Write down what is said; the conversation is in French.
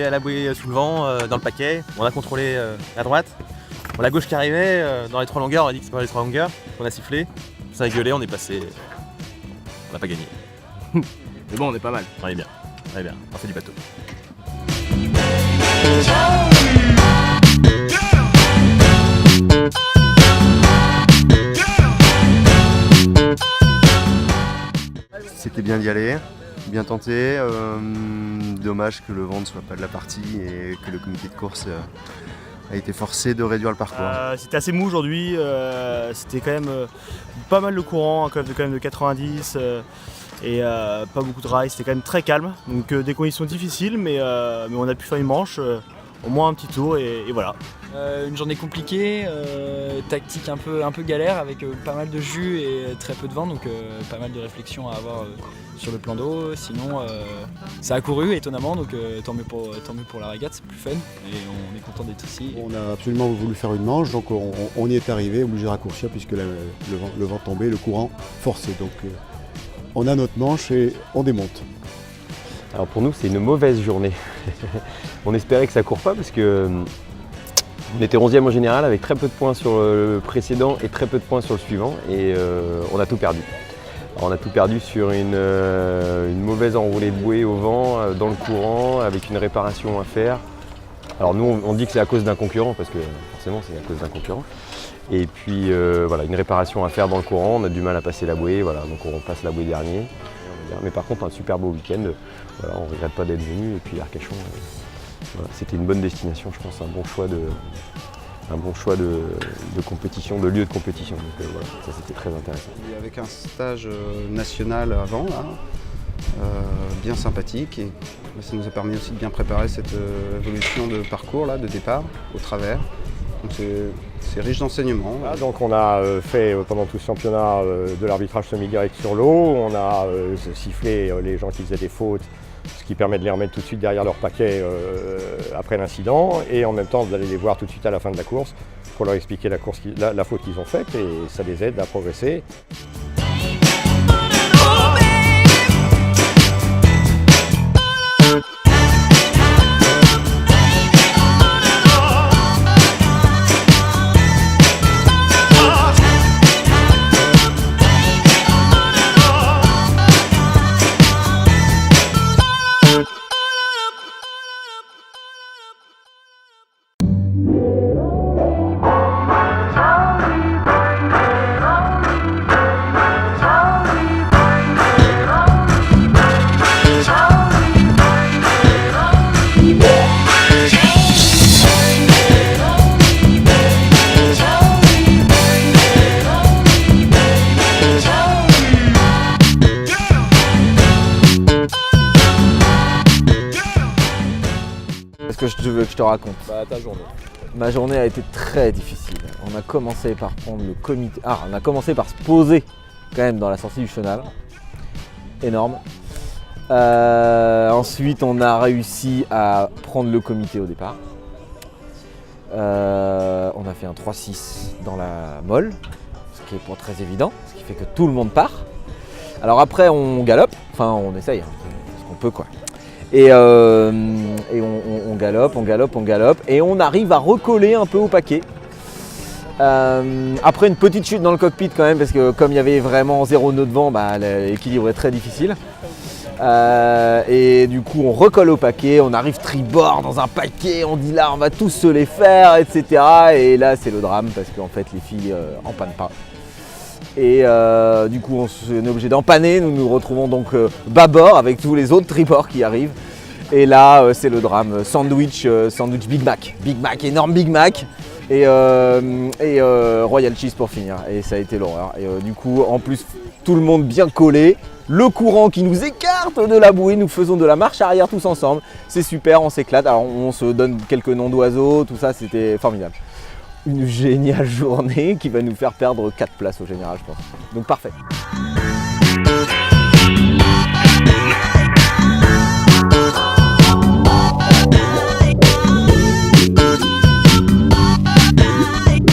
arrivé à la bouée sous le vent, dans le paquet. On a contrôlé à droite. La gauche qui arrivait, dans les 3 longueurs, on a dit que c'était pas les 3 longueurs. On a sifflé, ça a gueulé, on est passé. On n'a pas gagné. Mais bon, on est pas mal. On est bien, on fait du bateau. C'était bien d'y aller, bien tenté. Dommage que le vent ne soit pas de la partie et que le comité de course a été forcé de réduire le parcours. C'était assez mou aujourd'hui, c'était quand même pas mal de courant, quand même de 90 et pas beaucoup de rails, c'était quand même très calme. Donc des conditions difficiles mais on a pu faire une manche, au moins un petit tour et voilà. Une journée compliquée, tactique un peu galère avec pas mal de jus et très peu de vent, donc pas mal de réflexions à avoir sur le plan d'eau. Sinon ça a couru étonnamment, donc tant mieux pour la régate, c'est plus fun et on est content d'être ici. On a absolument voulu faire une manche, donc on y est arrivé, obligé de raccourcir puisque le vent tombait, le courant forçait. Donc on a notre manche et on démonte. Alors pour nous c'est une mauvaise journée. On espérait que ça court pas parce que on était 11e en général avec très peu de points sur le précédent et très peu de points sur le suivant et on a tout perdu. Alors on a tout perdu sur une mauvaise enroulée de bouée au vent, dans le courant, avec une réparation à faire. Alors nous on dit que c'est à cause d'un concurrent parce que forcément c'est à cause d'un concurrent. Et puis voilà, une réparation à faire dans le courant, on a du mal à passer la bouée, voilà, donc on passe la bouée dernier. Mais par contre un super beau week-end, voilà, on ne regrette pas d'être venu et puis Arcachon. Voilà, c'était une bonne destination, je pense, un bon choix de compétition, de lieu de compétition. Donc voilà, ça c'était très intéressant. Et avec un stage national avant, là, bien sympathique, et ça nous a permis aussi de bien préparer cette évolution de parcours, là, de départ, au travers. Donc c'est riche d'enseignements. Voilà, donc on a fait pendant tout ce championnat de l'arbitrage semi-direct sur l'eau, on a sifflé les gens qui faisaient des fautes, ce qui permet de les remettre tout de suite derrière leur paquet après l'incident, et en même temps d'aller les voir tout de suite à la fin de la course pour leur expliquer la faute qu'ils ont faite, et ça les aide à progresser. Qu'est-ce que je veux que je te raconte? Ta journée. Ma journée a été très difficile. On a commencé par prendre le comité. On a commencé par se poser quand même dans la sortie du chenal. Énorme. Ensuite, on a réussi à prendre le comité au départ. On a fait un 3-6 dans la molle, ce qui est pas très évident, ce qui fait que tout le monde part. Alors après, on galope, enfin on essaye, ce qu'on peut quoi. Et on galope, et on arrive à recoller un peu au paquet. Après une petite chute dans le cockpit quand même, parce que comme il y avait vraiment 0 nœud de vent, l'équilibre est très difficile. Et du coup on recolle au paquet, on arrive tribord dans un paquet, on dit là on va tous se les faire, etc. Et là c'est le drame, parce qu'en fait les filles empannent pas. Et du coup on est obligé d'empanner, nous nous retrouvons donc bâbord avec tous les autres tribords qui arrivent. Et là c'est le drame, sandwich Big Mac, énorme Big Mac et Royal Cheese pour finir. Et ça a été l'horreur. Et du coup en plus tout le monde bien collé, le courant qui nous écarte de la bouée, nous faisons de la marche arrière tous ensemble. C'est super, on s'éclate, alors on se donne quelques noms d'oiseaux, tout ça c'était formidable. Une géniale journée qui va nous faire perdre 4 places au général je pense. Donc parfait.